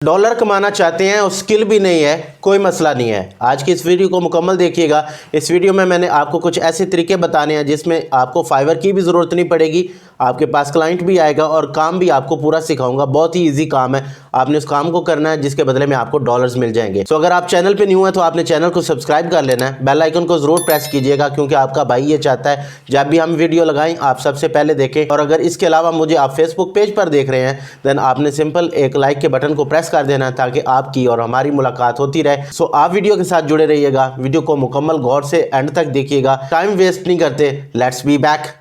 Dollar कमाना चाहते हैं और स्किल भी नहीं है, कोई मसला नहीं है। आज की इस वीडियो को मुकम्मल देखिएगा। इस वीडियो में मैंने आपको कुछ ऐसे तरीके बताने हैं जिसमें आपको फाइवर की भी ज़रूरत नहीं पड़ेगी, आपके पास क्लाइंट भी आएगा और काम भी आपको पूरा सिखाऊंगा। बहुत ही इजी काम है, आपने उस काम को करना है जिसके बदले में आपको डॉलर्स मिल जाएंगे। तो अगर आप चैनल पे न्यू हैं तो आपने चैनल को सब्सक्राइब कर लेना है, बेल आइकन को ज़रूर प्रेस कीजिएगा, क्योंकि आपका भाई ये चाहता है जब भी हम वीडियो लगाएं आप सबसे पहले देखें। और अगर इसके अलावा मुझे आप फेसबुक पेज पर देख रहे हैं देन आपने सिंपल एक लाइक के बटन को प्रेस कर देना ताकि आपकी और हमारी मुलाकात होती रहे। सो आप वीडियो के साथ जुड़े रहिएगा, वीडियो को मुकम्मल गौर से एंड तक देखिएगा। टाइम वेस्ट नहीं करते, let's be back.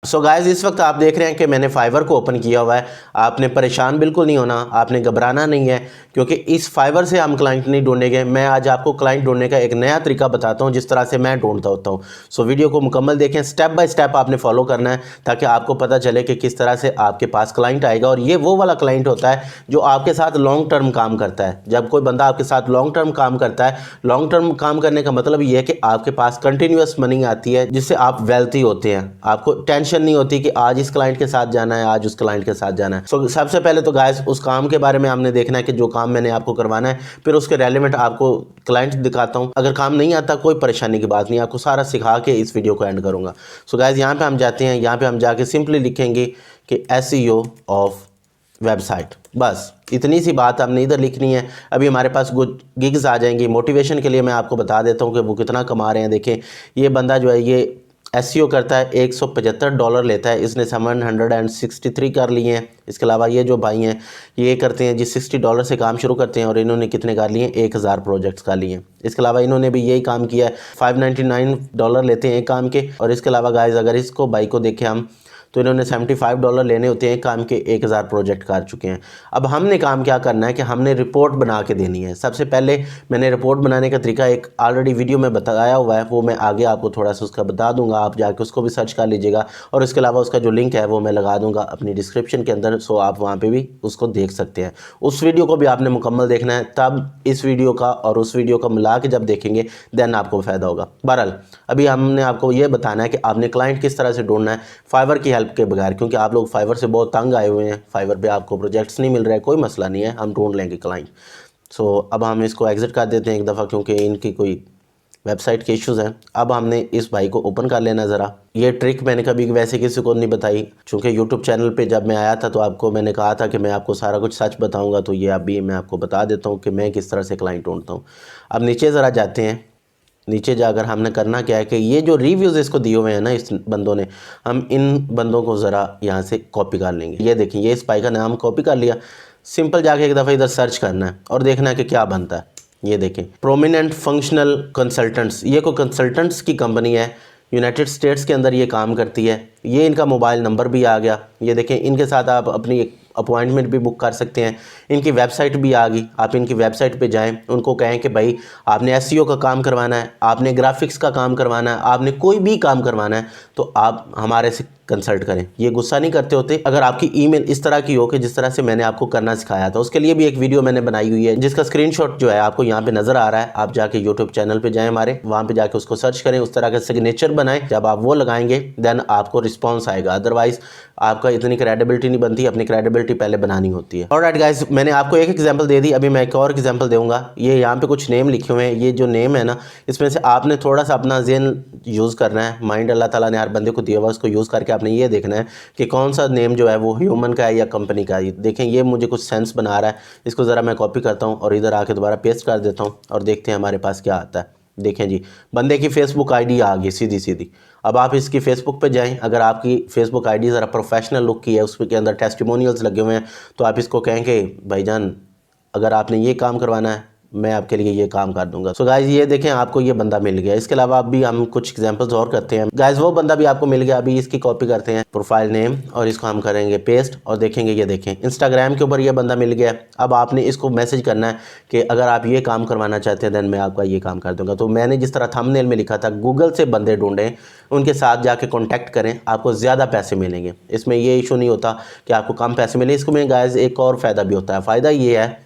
So guys, इस वक्त आप देख रहे हैं कि मैंने फाइवर को ओपन किया हुआ है। आपने परेशान बिल्कुल नहीं होना, आपने घबराना नहीं है, क्योंकि इस फाइवर से हम क्लाइंट नहीं ढूंढेंगे। मैं आज आपको क्लाइंट ढूंढने का एक नया तरीका बताता हूं जिस तरह से मैं ढूंढता होता हूं। सो वीडियो को मुकम्मल देखें, स्टेप बाय स्टेप आपने फॉलो करना है ताकि आपको पता चले कि किस तरह से आपके पास क्लाइंट आएगा। और ये वो वाला क्लाइंट होता है जो आपके साथ लॉन्ग टर्म काम करता है। जब कोई बंदा आपके साथ लॉन्ग टर्म काम करता है, लॉन्ग टर्म काम करने का मतलब ये है कि आपके पास कंटिन्यूस मनी आती है जिससे आप वेल्थी होते हैं। आपको टेंशन नहीं होती कि आज इस क्लाइंट के साथ जाना है, आज उस क्लाइंट के साथ जाना है। सो सबसे पहले तो गाइस उस काम के बारे में हमने देखना है कि जो काम मैंने आपको करवाना है, फिर उसके रेलेवेंट आपको क्लाइंट दिखाता हूं। अगर काम नहीं आता कोई परेशानी की बात नहीं, आपको सारा सिखा के इस वीडियो को एंड करूंगा। सो गाइस यहाँ पे हम जाते हैं, यहाँ पे हम जाके सिंपली लिखेंगे कि SEO ऑफ वेबसाइट। बस इतनी सी बात हमने इधर लिखनी है। अभी हमारे पास गिग्स आ जाएंगी। मोटिवेशन के लिए मैं आपको बता देता हूँ कि वो कितना कमा रहे हैं। देखें, ये बंदा जो है ये SEO करता है, $175 लेता है, इसने 763 कर लिए हैं। इसके अलावा ये जो भाई हैं ये करते हैं जी $60 से काम शुरू करते हैं और इन्होंने कितने कर लिए हैं, 1000 प्रोजेक्ट्स कर लिए हैं। इसके अलावा इन्होंने भी यही काम किया है, $599 लेते हैं एक काम के। और इसके अलावा गाइस अगर इसको भाई को देखें हम तो इन्होंने $75 लेने होते हैं काम के, 1000 प्रोजेक्ट कर चुके हैं। अब हमने काम क्या करना है कि हमने रिपोर्ट बना के देनी है। सबसे पहले मैंने रिपोर्ट बनाने का तरीका एक ऑलरेडी वीडियो में बताया हुआ है, वो मैं आगे आपको थोड़ा सा उसका बता दूंगा, आप जाके उसको भी सर्च कर लीजिएगा। और इसके अलावा उसका जो लिंक है वो मैं लगा दूंगा अपनी डिस्क्रिप्शन के अंदर, सो आप वहाँ पर भी उसको देख सकते हैं। उस वीडियो को भी आपने मुकम्मल देखना है, तब इस वीडियो का और उस वीडियो का मिला के जब देखेंगे देन आपको फ़ायदा होगा। बहरहाल अभी हमने आपको ये बताना है कि आपने क्लाइंट किस तरह से ढूंढना है फाइवर की हेल्प के बगैर, क्योंकि आप लोग फाइवर से बहुत तंग आए हुए हैं। फाइवर पे आपको प्रोजेक्ट्स नहीं मिल रहे हैं, कोई मसला नहीं है, हम ढूंढ लेंगे क्लाइंट। सो अब हम इसको एग्जिट कर देते हैं एक दफ़ा, क्योंकि इनकी कोई वेबसाइट के इश्यूज़ हैं। अब हमने इस भाई को ओपन कर लेना ज़रा। ये ट्रिक मैंने कभी वैसे किसी को नहीं बताई, चूँकि यूट्यूब चैनल पे जब मैं आया था तो आपको मैंने कहा था कि मैं आपको सारा कुछ सच बताऊँगा, तो ये अभी मैं आपको बता देता हूँ कि मैं किस तरह से क्लाइंट ढूंढता हूँ। अब नीचे ज़रा जाते हैं। नीचे जाकर हमने करना क्या है कि ये जो रिव्यूज़ इसको दिए हुए हैं ना इस बंदों ने, हम इन बंदों को ज़रा यहाँ से कॉपी कर लेंगे। ये देखें, ये इस भाई का नाम कॉपी कर लिया। सिंपल जाके एक दफ़ा इधर सर्च करना है और देखना है कि क्या बनता है। ये देखें, प्रोमिनेंट फंक्शनल कंसल्टेंट्स, ये कोई कंसल्टेंट्स की कंपनी है, यूनाइटेड स्टेट्स के अंदर ये काम करती है। ये इनका मोबाइल नंबर भी आ गया। ये देखें, इनके साथ आप अपनी अपॉइंटमेंट भी बुक कर सकते हैं। इनकी वेबसाइट भी आ गई, आप इनकी वेबसाइट पे जाएं, उनको कहें कि भाई आपने SEO का काम करवाना है, आपने ग्राफिक्स का काम करवाना है, आपने कोई भी काम करवाना है तो आप हमारे से कंसल्ट करें। ये गुस्सा नहीं करते होते अगर आपकी ईमेल इस तरह की हो कि जिस तरह से मैंने आपको करना सिखाया था। उसके लिए भी एक वीडियो मैंने बनाई हुई है जिसका स्क्रीनशॉट जो है आपको यहाँ पे नज़र आ रहा है। आप जाके यूट्यूब चैनल पे जाएं हमारे, वहाँ पे जाके उसको सर्च करें, उस तरह का सिग्नेचर बनाएं। जब आप वो लगाएंगे देन आपको रिस्पॉन्स आएगा, अदरवाइज आपका इतनी क्रेडिबिलिटी नहीं बनती। अपनी क्रेडिबिलिटी पहले बनानी होती है। ऑलराइट गाइस, मैंने आपको एक एग्जांपल दे दी, अभी मैं एक और एग्जांपल दूंगा। ये यहाँ पे कुछ नेम लिखे हुए हैं, ये जो नेम है ना इसमें से आपने थोड़ा सा अपना ज़हन यूज़ करना है। माइंड अल्लाह ताला ने हर बंदे को दिया हुआ, उसको यूज़ करके आपने ये देखना है कि कौन सा नेम जो है वो ह्यूमन का है या कंपनी का है। देखें, ये मुझे कुछ सेंस बना रहा है, इसको ज़रा मैं कॉपी करता हूँ और इधर आके दोबारा पेस्ट कर देता हूँ और देखते हैं हमारे पास क्या आता है। देखें जी, बंदे की फेसबुक ID आ गई सीधी सीधी। अब आप इसकी फेसबुक पे जाएं, अगर आपकी फेसबुक ID ज़रा प्रोफेशनल लुक की है, उसके अंदर टेस्टिमोनियल्स लगे हुए हैं, तो आप इसको कहें कि भाईजान अगर आपने ये काम करवाना है मैं आपके लिए ये काम कर दूंगा। सो गाइज ये देखें, आपको ये बंदा मिल गया। इसके अलावा भी हम कुछ एग्जांपल्स और करते हैं। गाइज वो बंदा भी आपको मिल गया, अभी इसकी कॉपी करते हैं प्रोफाइल नेम और इसको हम करेंगे पेस्ट और देखेंगे। ये देखें, इंस्टाग्राम के ऊपर ये बंदा मिल गया। अब आपने इसको मैसेज करना है कि अगर आप ये काम करवाना चाहते हैं देन मैं आपका ये काम कर दूंगा। तो मैंने जिस तरह थंबनेल में लिखा था, गूगल से बंदे ढूंढें, उनके साथ जाके कॉन्टैक्ट करें, आपको ज़्यादा पैसे मिलेंगे। इसमें ये इशू नहीं होता कि आपको कम पैसे मिले। इसको में गाइज एक और फ़ायदा भी होता है। फ़ायदा ये है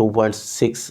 2.6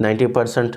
90%